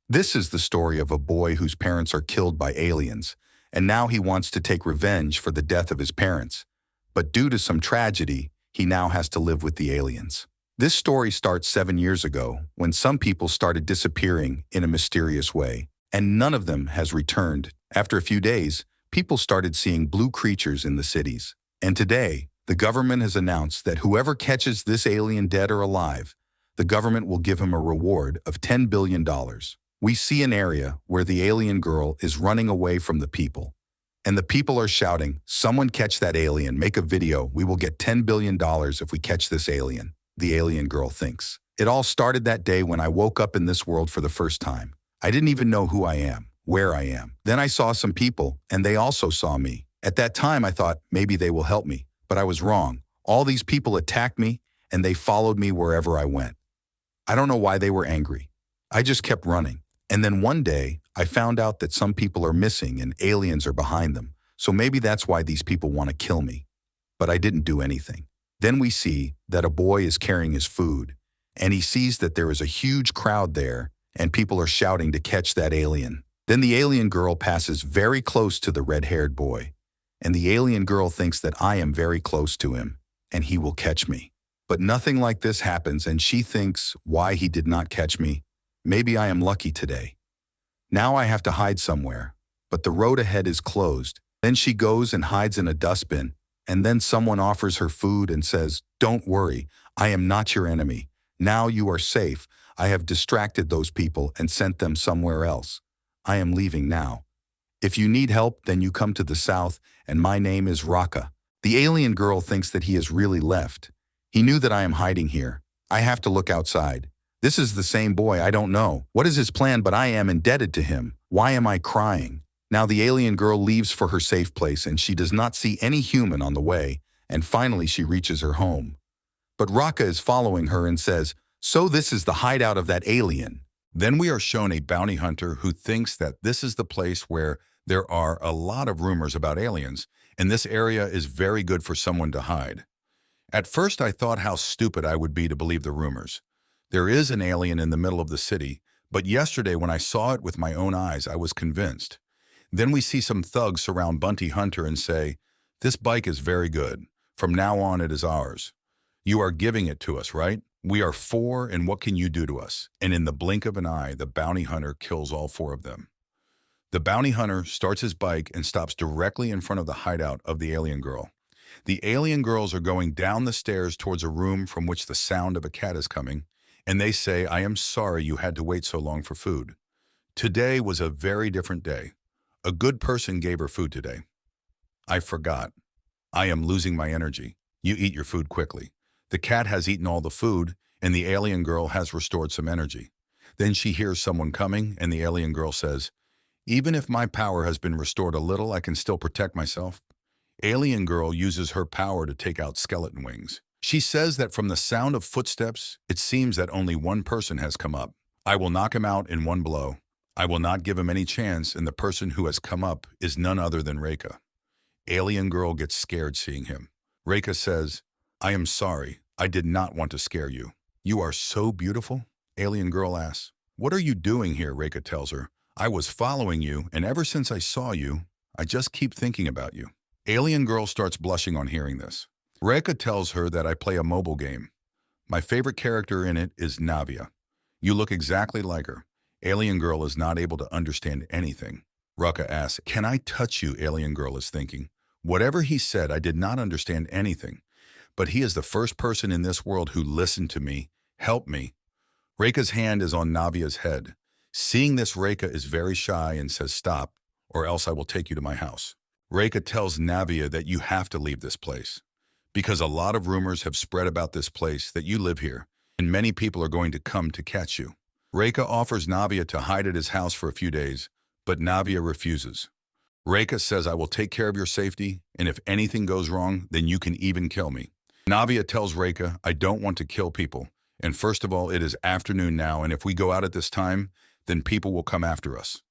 This is the story of a boy whose parents are killed by aliens, and now he wants to take revenge for the death of his parents. But due to some tragedy, he now has to live with the aliens. This story starts 7 years ago, when some people started disappearing in a mysterious way, and none of them has returned. After a few days, people started seeing blue creatures in the cities. And today, the government has announced that whoever catches this alien dead or alive, the government will give him a reward of $10 billion. We see an area where the alien girl is running away from the people. And the people are shouting, "Someone catch that alien, make a video, we will get $10 billion if we catch this alien," the alien girl thinks. It all started that day when I woke up in this world for the first time. I didn't even know who I am, where I am. Then I saw some people, and they also saw me. At that time, I thought maybe they will help me, but I was wrong. All these people attacked me, and they followed me wherever I went. I don't know why they were angry. I just kept running. And then one day, I found out that some people are missing and aliens are behind them. So maybe that's why these people want to kill me. But I didn't do anything. Then we see that a boy is carrying his food, and he sees that there is a huge crowd there, and people are shouting to catch that alien. Then the alien girl passes very close to the red-haired boy, and the alien girl thinks that I am very close to him, and he will catch me. But nothing like this happens, and she thinks why he did not catch me. Maybe I am lucky today. Now I have to hide somewhere, but the road ahead is closed. Then she goes and hides in a dustbin, and then someone offers her food and says, "Don't worry, I am not your enemy. Now you are safe. I have distracted those people and sent them somewhere else. I am leaving now. If you need help, then you come to the south, and my name is Raka." The alien girl thinks that he has really left. He knew that I am hiding here. I have to look outside. This is the same boy I don't know. What is his plan? But I am indebted to him. Why am I crying? Now the alien girl leaves for her safe place, and she does not see any human on the way, and finally she reaches her home. But Raka is following her and says, "So this is the hideout of that alien." Then we are shown a bounty hunter who thinks that this is the place where there are a lot of rumors about aliens, and this area is very good for someone to hide. At first I thought how stupid I would be to believe the rumors. There is an alien in the middle of the city, but yesterday when I saw it with my own eyes, I was convinced. Then we see some thugs surround Bounty Hunter and say, "This bike is very good. From now on it is ours. You are giving it to us, right? We are four, and what can you do to us?" And in the blink of an eye, the bounty hunter kills all four of them. The bounty hunter starts his bike and stops directly in front of the hideout of the alien girl. The alien girls are going down the stairs towards a room from which the sound of a cat is coming, and they say, "I am sorry you had to wait so long for food. Today was a very different day. A good person gave her food today. I forgot. I am losing my energy. You eat your food quickly." The cat has eaten all the food, and the alien girl has restored some energy. Then she hears someone coming, and the alien girl says, "Even if my power has been restored a little, I can still protect myself." Alien girl uses her power to take out skeleton wings. She says that from the sound of footsteps, it seems that only one person has come up. "I will knock him out in one blow. I will not give him any chance, and the person who has come up is none other than Reika." Alien girl gets scared seeing him. Reika says, "I am sorry. I did not want to scare you." "You are so beautiful?" Alien girl asks. "What are you doing here?" Reika tells her. "I was following you, and ever since I saw you, I just keep thinking about you." Alien girl starts blushing on hearing this. Reika tells her that I play a mobile game. My favorite character in it is Navia. "You look exactly like her." Alien girl is not able to understand anything. Ruka asks, "Can I touch you?" Alien girl is thinking. Whatever he said, I did not understand anything. But he is the first person in this world who listened to me, helped me. Reika's hand is on Navia's head. Seeing this, Reika is very shy and says, "Stop, or else I will take you to my house." Reika tells Navia that you have to leave this place, because a lot of rumors have spread about this place that you live here, and many people are going to come to catch you. Reika offers Navia to hide at his house for a few days, but Navia refuses. Reika says, "I will take care of your safety, and if anything goes wrong, then you can even kill me." Navia tells Reika, "I don't want to kill people, and first of all, it is afternoon now, and if we go out at this time, then people will come after us.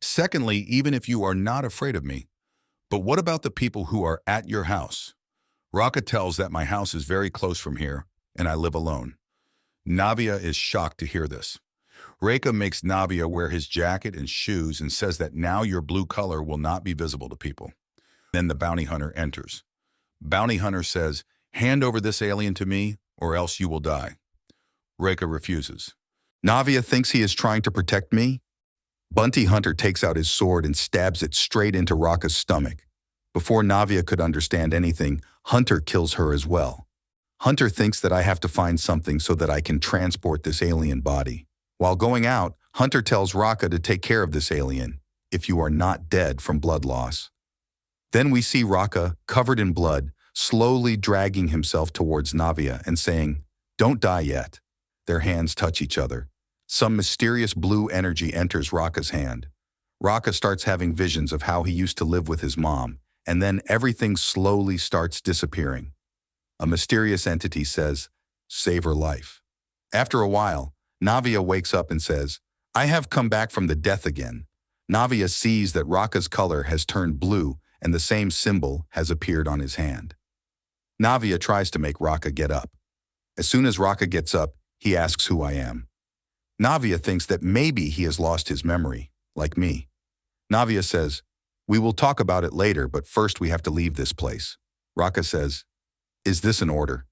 Secondly, even if you are not afraid of me, but what about the people who are at your house?" Raka tells that my house is very close from here, and I live alone. Navia is shocked to hear this. Reika makes Navia wear his jacket and shoes and says that now your blue color will not be visible to people. Then the bounty hunter enters. Bounty hunter says, "Hand over this alien to me, or else you will die." Reika refuses. Navia thinks he is trying to protect me. Bounty hunter takes out his sword and stabs it straight into Raka's stomach. Before Navia could understand anything, Hunter kills her as well. Hunter thinks that I have to find something so that I can transport this alien body. While going out, Hunter tells Raka to take care of this alien, if you are not dead from blood loss. Then we see Raka, covered in blood, slowly dragging himself towards Navia and saying, "Don't die yet." Their hands touch each other. Some mysterious blue energy enters Raka's hand. Raka starts having visions of how he used to live with his mom, and then everything slowly starts disappearing. A mysterious entity says, "Save her life." After a while, Navia wakes up and says, "I have come back from the death again." Navia sees that Raka's color has turned blue and the same symbol has appeared on his hand. Navia tries to make Raka get up. As soon as Raka gets up, he asks who I am. Navia thinks that maybe he has lost his memory, like me. Navia says, "We will talk about it later, but first we have to leave this place." Raka says, "Is this an order?"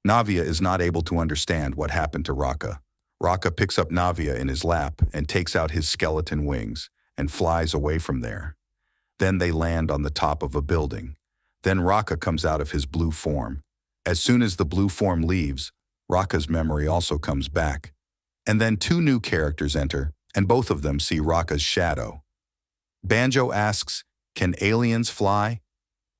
Navia is not able to understand what happened to Raka. Raka picks up Navia in his lap and takes out his skeleton wings and flies away from there. Then they land on the top of a building. Then Raka comes out of his blue form. As soon as the blue form leaves, Raka's memory also comes back. And then two new characters enter, and both of them see Raka's shadow. Banjo asks, "Can aliens fly?"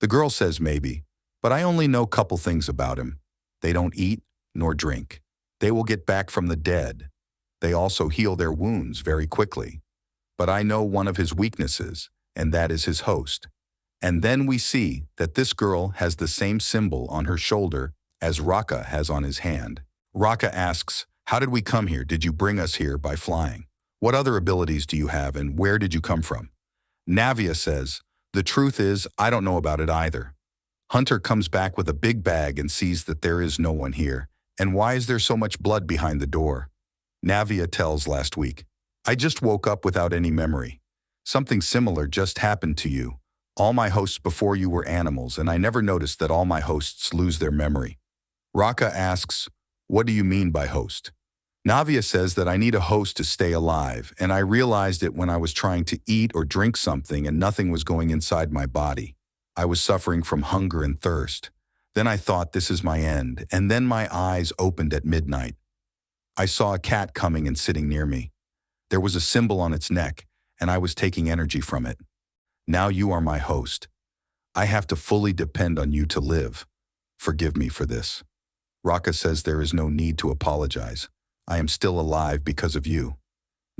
The girl says maybe, but I only know a couple things about him. They don't eat nor drink. They will get back from the dead. They also heal their wounds very quickly. But I know one of his weaknesses, and that is his host. And then we see that this girl has the same symbol on her shoulder as Raka has on his hand. Raka asks, "How did we come here? Did you bring us here by flying? What other abilities do you have and where did you come from?" Navia says, "The truth is, I don't know about it either." Hunter comes back with a big bag and sees that there is no one here. And why is there so much blood behind the door? Navia tells last week, "I just woke up without any memory. Something similar just happened to you. All my hosts before you were animals, and I never noticed that all my hosts lose their memory." Raka asks, "What do you mean by host?" Navia says that I need a host to stay alive, and I realized it when I was trying to eat or drink something and nothing was going inside my body. I was suffering from hunger and thirst. Then I thought, this is my end, and then my eyes opened at midnight. I saw a cat coming and sitting near me. There was a symbol on its neck, and I was taking energy from it. Now you are my host. I have to fully depend on you to live. Forgive me for this. Raka says there is no need to apologize. I am still alive because of you.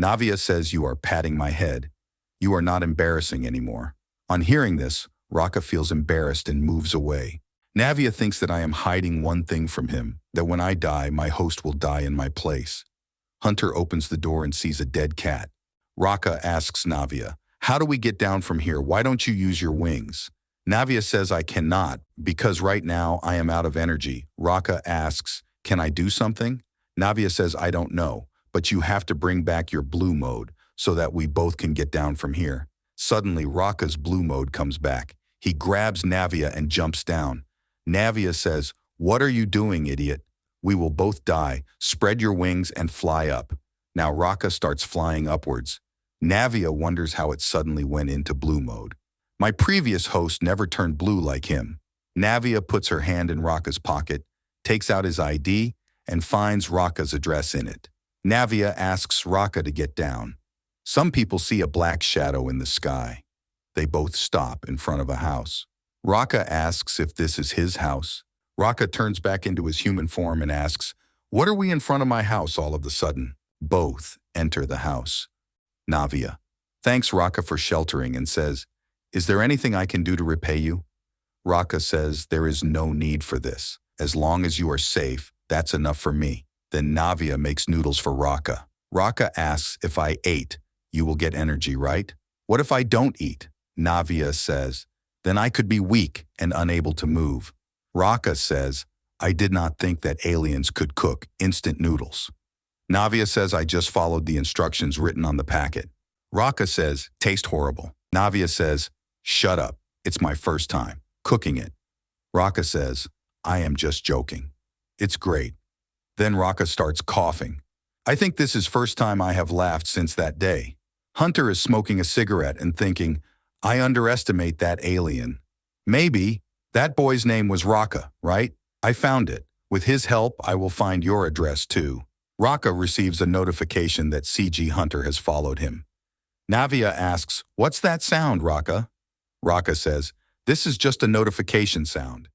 Navia says you are patting my head. You are not embarrassing anymore. On hearing this, Raka feels embarrassed and moves away. Navia thinks that I am hiding one thing from him, that when I die, my host will die in my place. Hunter opens the door and sees a dead cat. Raka asks Navia, "How do we get down from here? Why don't you use your wings?" Navia says I cannot, because right now I am out of energy. Raka asks, "Can I do something?" Navia says I don't know, but you have to bring back your blue mode so that we both can get down from here. Suddenly, Raka's blue mode comes back. He grabs Navia and jumps down. Navia says, "What are you doing, idiot? We will both die. Spread your wings and fly up." Now Raka starts flying upwards. Navia wonders how it suddenly went into blue mode. My previous host never turned blue like him. Navia puts her hand in Raka's pocket, takes out his ID, and finds Raka's address in it. Navia asks Raka to get down. Some people see a black shadow in the sky. They both stop in front of a house. Raka asks if this is his house. Raka turns back into his human form and asks, "What are we in front of my house all of a sudden?" Both enter the house. Navia thanks Raka for sheltering and says, "Is there anything I can do to repay you?" Raka says there is no need for this. As long as you are safe, that's enough for me. Then Navia makes noodles for Raka. Raka asks if I ate, you will get energy, right? What if I don't eat? Navia says, then I could be weak and unable to move. Raka says, I did not think that aliens could cook instant noodles. Navia says, I just followed the instructions written on the packet. Raka says, taste horrible. Navia says, shut up. It's my first time cooking it. Raka says, I am just joking. It's great. Then Raka starts coughing. I think this is first time I have laughed since that day. Hunter is smoking a cigarette and thinking, I underestimate that alien. Maybe. That boy's name was Raka, right? I found it. With his help, I will find your address too. Raka receives a notification that CG Hunter has followed him. Navia asks, what's that sound, Raka? Raka says, this is just a notification sound.